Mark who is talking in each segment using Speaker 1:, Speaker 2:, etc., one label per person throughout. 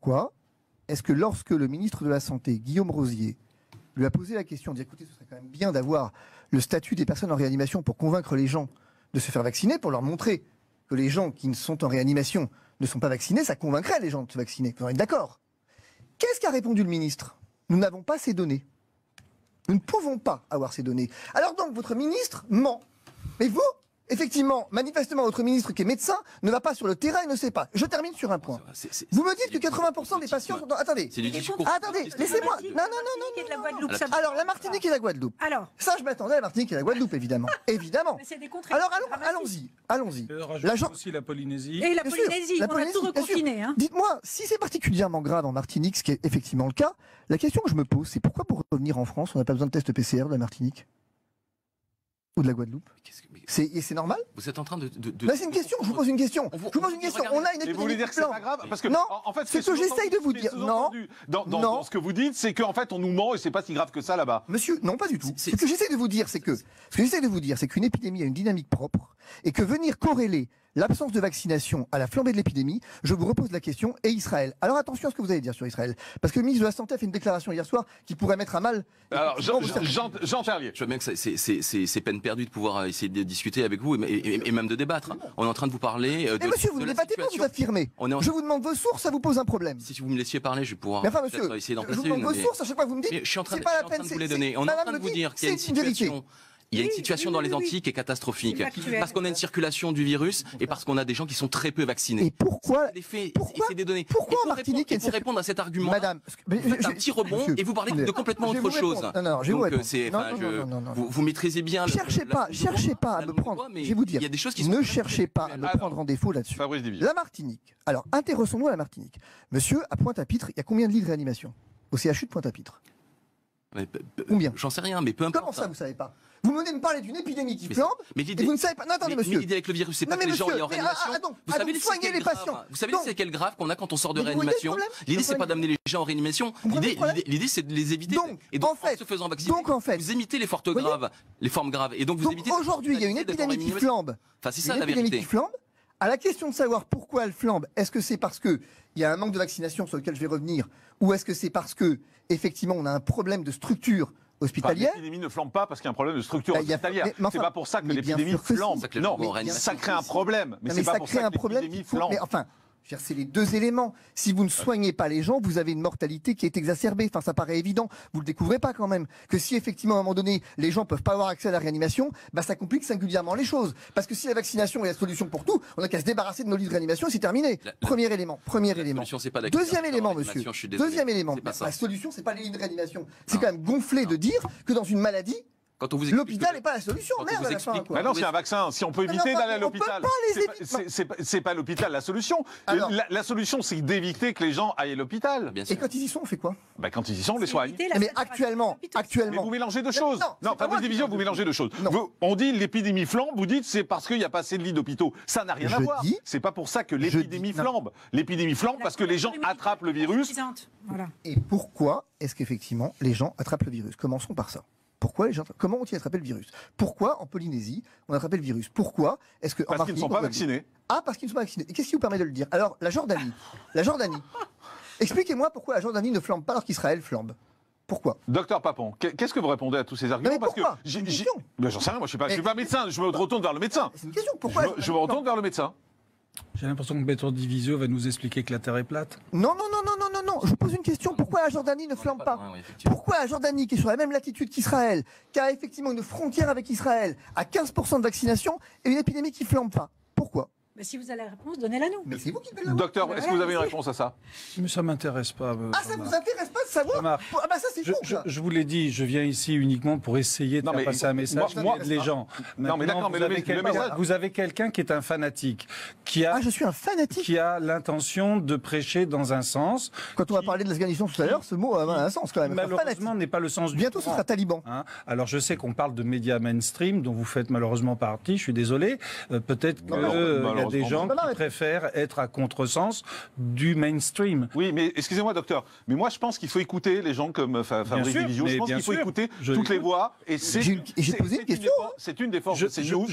Speaker 1: pourquoi est-ce que lorsque le ministre de la Santé, Guillaume Rosier, lui a posé la question, dit écoutez, ce serait quand même bien d'avoir le statut des personnes en réanimation pour convaincre les gens de se faire vacciner, pour leur montrer que les gens qui sont en réanimation ne sont pas vaccinés, ça convaincrait les gens de se vacciner. Vous en êtes d'accord? Qu'est-ce qu'a répondu le ministre? Nous n'avons pas ces données. Nous ne pouvons pas avoir ces données. Alors donc, votre ministre ment. Mais vous, effectivement, manifestement, votre ministre qui est médecin ne va pas sur le terrain et ne sait pas. Je termine sur un point. Vous me dites que 80% des patients sont... Attendez.
Speaker 2: C'est du discours.
Speaker 1: Attendez, laissez-moi. Non. Alors, la Martinique et la Guadeloupe.
Speaker 3: Alors.
Speaker 1: Ça, je m'attendais à la Martinique et la Guadeloupe, évidemment. Évidemment. Alors, allons-y.
Speaker 4: Aussi la Polynésie.
Speaker 3: Et la Polynésie, on a tout reconfiné. Hein.
Speaker 1: Dites-moi, si c'est particulièrement grave en Martinique, ce qui est effectivement le cas, la question que je me pose, c'est pourquoi pour revenir en France, on n'a pas besoin de test PCR de la Martinique ou de la Guadeloupe? C'est normal?
Speaker 2: Vous êtes en train de...
Speaker 1: Là, c'est une question, je vous pose une question. On a une épidémie.
Speaker 5: Vous voulez dire que c'est pas grave? Parce que,
Speaker 1: non,
Speaker 5: en fait,
Speaker 1: c'est ce que j'essaye de vous dire. Non,
Speaker 5: dans ce que vous dites, c'est qu'en fait, on nous ment et c'est pas si grave que ça là-bas.
Speaker 1: Monsieur, non, pas du tout. Ce que j'essaie de vous dire, c'est qu'une épidémie a une dynamique propre et que venir corréler l'absence de vaccination à la flambée de l'épidémie, je vous repose la question, et Israël. Alors attention à ce que vous allez dire sur Israël, parce que le ministre de la Santé a fait une déclaration hier soir qui pourrait mettre à mal...
Speaker 5: Alors, Jean Ferlier.
Speaker 2: Je vois bien que c'est peine perdue de pouvoir essayer de discuter avec vous et même de débattre. On est en train de vous parler de...
Speaker 1: Mais monsieur, vous ne débattez pas, vous affirmez. Je vous demande vos sources, ça vous pose un problème.
Speaker 2: Si vous me laissiez parler, je vais pouvoir essayer d'en placer une.
Speaker 1: Je vous demande vos sources, à chaque fois que vous me dites...
Speaker 2: Je suis en train de vous les donner. On est en train de vous dire qu'il y a une situation... Il y a une situation dans les Antilles qui est catastrophique. Parce qu'on a une circulation du virus et parce qu'on a des gens qui sont très peu vaccinés.
Speaker 1: Et pourquoi
Speaker 2: c'est des données.
Speaker 1: Pourquoi en Martinique
Speaker 2: pour répondre à cet argument,
Speaker 1: Madame,
Speaker 2: vous faites un petit rebond et vous parlez de complètement autre chose.
Speaker 1: Non,
Speaker 2: vous maîtrisez bien.
Speaker 1: Cherchez pas à me prendre. Je vais vous dire.
Speaker 2: Il y a des choses qui sont...
Speaker 1: Ne cherchez pas à me prendre en défaut là-dessus. La Martinique. Alors, intéressons-nous à la Martinique. Monsieur, à Pointe-à-Pitre, il y a combien de lits de réanimation au CHU de Pointe-à-Pitre? Combien?
Speaker 2: J'en sais rien, mais peu importe.
Speaker 1: Comment ça, vous savez pas? Vous venez me parler d'une épidémie qui flambe, et vous ne savez pas... Non, attendez, monsieur.
Speaker 2: Mais l'idée avec le virus, c'est pas que les gens aient en réanimation.
Speaker 1: Vous savez soigner les patients.
Speaker 2: Vous savez c'est quel grave qu'on a quand on sort de réanimation? L'idée, c'est pas d'amener les gens en réanimation. L'idée, c'est de les éviter. Et donc, en se faisant vacciner, vous imitez les formes graves. Et donc, vous évitez...
Speaker 1: Aujourd'hui, il y a une épidémie qui flambe.
Speaker 2: Enfin, c'est ça la vérité.
Speaker 1: À la question de savoir pourquoi elle flambe, est-ce que c'est parce qu'il y a un manque de vaccination sur lequel je vais revenir, ou est-ce que c'est parce que effectivement on a un problème de structure hospitalière?
Speaker 5: L'épidémie ne flambe pas parce qu'il y a un problème de structure hospitalière. C'est pas pour ça que l'épidémie flambe. Non, ça crée un problème. Mais c'est pas pour ça que l'épidémie flambe.
Speaker 1: Mais enfin, c'est les deux éléments. Si vous ne soignez pas les gens, vous avez une mortalité qui est exacerbée. Enfin, ça paraît évident. Vous le découvrez pas quand même. Que si effectivement, à un moment donné, les gens peuvent pas avoir accès à la réanimation, bah, ça complique singulièrement les choses. Parce que si la vaccination est la solution pour tout, on n'a qu'à se débarrasser de nos lits de réanimation et c'est terminé. Premier élément. Deuxième élément, monsieur. Deuxième élément. La solution, c'est pas les lits de réanimation. C'est quand même gonflé de dire que dans une maladie, l'hôpital n'est pas la solution, merde.
Speaker 5: Mais non, c'est un vaccin. Si on peut éviter d'aller à l'hôpital, c'est pas l'hôpital la solution. La solution, c'est d'éviter que les gens aillent à l'hôpital.
Speaker 1: Et quand ils y sont, on fait quoi?
Speaker 5: Quand ils y sont, on les soigne.
Speaker 1: Mais actuellement.
Speaker 5: Mais vous mélangez deux choses. Non, Fabrice Division, vous mélangez deux choses. On dit l'épidémie flambe, vous dites c'est parce qu'il n'y a pas assez de lits d'hôpitaux. Ça n'a rien à voir. C'est pas pour ça que l'épidémie flambe. L'épidémie flambe parce que les gens attrapent le virus.
Speaker 1: Et pourquoi est-ce qu'effectivement les gens attrapent le virus? Commençons par ça. Comment ont-ils attrapé le virus? Pourquoi en Polynésie on a attrapé le virus? Pourquoi est-ce que
Speaker 5: parce qu'ils ne sont pas vaccinés.
Speaker 1: Ah, parce qu'ils ne sont pas vaccinés. Et qu'est-ce qui vous permet de le dire? Alors, la Jordanie. Expliquez-moi pourquoi la Jordanie ne flambe pas alors qu'Israël flambe. Pourquoi?
Speaker 5: Docteur Papon, qu'est-ce que vous répondez à tous ces arguments?
Speaker 1: Parce que
Speaker 5: j'en sais rien, moi je suis pas médecin, je me retourne vers le médecin.
Speaker 1: C'est une question. Pourquoi
Speaker 5: je me retourne vers le médecin.
Speaker 4: J'ai l'impression que Maître Divisio va nous expliquer que la Terre est plate.
Speaker 1: Non. Je vous pose une question. Pourquoi la Jordanie ne flambe pas? Pourquoi la Jordanie, qui est sur la même latitude qu'Israël, qui a effectivement une frontière avec Israël, a 15% de vaccination et une épidémie qui flambe pas? Pourquoi?
Speaker 3: Mais si vous avez la réponse, donnez-la nous.
Speaker 1: Mais c'est vous qui donnez la réponse.
Speaker 5: Docteur, est-ce que vous avez une réponse à ça?
Speaker 4: Mais ça m'intéresse pas.
Speaker 1: Ça vous intéresse pas de savoir? Ah bah ça c'est fou.
Speaker 4: Je vous l'ai dit, je viens ici uniquement pour essayer de faire passer un message qui aide les gens.
Speaker 5: Non mais d'accord, mais
Speaker 4: vous avez quelqu'un qui est un fanatique, qui a...
Speaker 1: je suis un fanatique.
Speaker 4: Qui a l'intention de prêcher dans un sens.
Speaker 1: Quand on a parlé de l'Afghanistan tout à l'heure, ce mot a un sens quand même.
Speaker 4: Malheureusement, n'est pas le sens du...
Speaker 1: Bientôt, ce sera taliban.
Speaker 4: Alors je sais qu'on parle de médias mainstream, dont vous faites malheureusement partie, je suis désolé. Peut-être que... a des gens qui préfèrent être à contresens du mainstream.
Speaker 5: Oui, mais excusez-moi, docteur, mais moi je pense qu'il faut écouter les gens comme Fabrice Divisio. Je pense qu'il faut écouter toutes les voix. Et
Speaker 1: j'ai posé une question.
Speaker 5: C'est une des forces de CNews,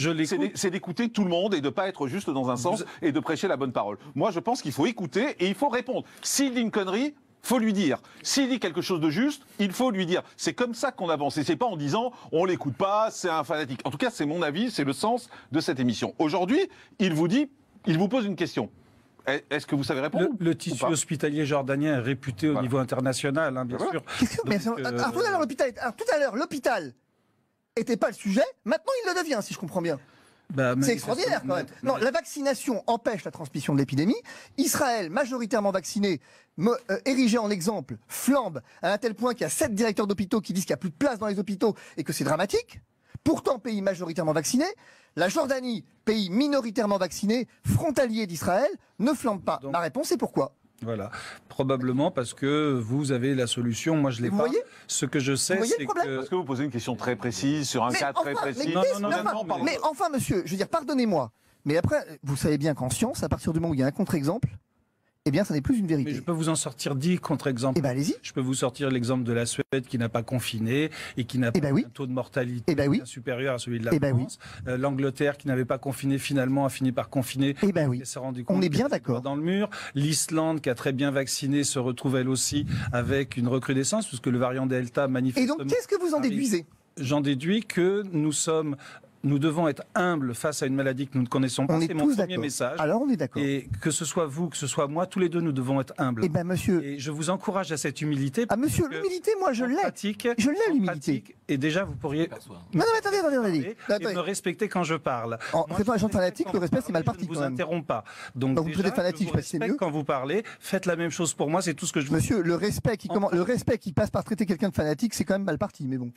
Speaker 5: c'est d'écouter tout le monde et de ne pas être juste dans un sens et de prêcher la bonne parole. Moi, je pense qu'il faut écouter et il faut répondre. S'il dit une connerie, faut lui dire. S'il dit quelque chose de juste, il faut lui dire. C'est comme ça qu'on avance. Et c'est pas en disant on l'écoute pas, c'est un fanatique. En tout cas, c'est mon avis, c'est le sens de cette émission. Aujourd'hui, il vous pose une question. Est-ce que vous savez répondre?
Speaker 4: Le tissu hospitalier jordanien est réputé au niveau international, hein, bien sûr.
Speaker 1: Tout à l'heure, l'hôpital n'était pas le sujet. Maintenant, il le devient, si je comprends bien. C'est extraordinaire quand même. Non, la vaccination empêche la transmission de l'épidémie. Israël, majoritairement vacciné, érigé en exemple, flambe à un tel point qu'il y a 7 directeurs d'hôpitaux qui disent qu'il n'y a plus de place dans les hôpitaux et que c'est dramatique. Pourtant, pays majoritairement vacciné, la Jordanie, pays minoritairement vacciné, frontalier d'Israël, ne flambe pas. Ma réponse est pourquoi?
Speaker 4: Voilà, probablement parce que vous avez la solution, moi je l'ai pas. Ce que je sais, c'est que...
Speaker 5: Parce que vous posez une question très précise, sur un cas très précis.
Speaker 1: Mais enfin, monsieur, je veux dire, pardonnez-moi, mais après, vous savez bien qu'en science, à partir du moment où il y a un contre-exemple, eh bien, ça n'est plus une vérité.
Speaker 4: Mais je peux vous en sortir 10 contre-exemples.
Speaker 1: Eh bien, allez-y.
Speaker 4: Je peux vous sortir l'exemple de la Suède qui n'a pas confiné et qui n'a pas un taux de mortalité supérieur à celui de la France. L'Angleterre qui n'avait pas confiné, finalement, a fini par confiner.
Speaker 1: Et
Speaker 4: s'est rendu compte
Speaker 1: on est bien d'accord.
Speaker 4: Dans le mur. L'Islande, qui a très bien vacciné, se retrouve elle aussi avec une recrudescence, puisque le variant Delta manifestement...
Speaker 1: Et donc, qu'est-ce que vous en déduisez?
Speaker 4: J'en déduis que nous devons être humbles face à une maladie que nous ne connaissons pas. C'est mon premier message.
Speaker 1: Alors on est d'accord.
Speaker 4: Et que ce soit vous, que ce soit moi, tous les deux, nous devons être humbles.
Speaker 1: Eh bien, monsieur.
Speaker 4: Et je vous encourage à cette humilité.
Speaker 1: Ah, monsieur, l'humilité, moi, je l'ai. Je l'ai, l'humilité.
Speaker 4: Et déjà, vous pourriez.
Speaker 1: Non, attendez.
Speaker 4: Et me respecter quand je parle.
Speaker 1: En traitant un agent fanatique, le respect, c'est mal parti.
Speaker 4: Je ne vous interromps pas. Donc,
Speaker 1: vous êtes fanatique, je sais mieux.
Speaker 4: Quand vous parlez, faites la même chose pour moi, c'est tout ce que je vous dis.
Speaker 1: Monsieur, le respect qui passe par traiter quelqu'un de fanatique, c'est quand même mal parti, mais bon.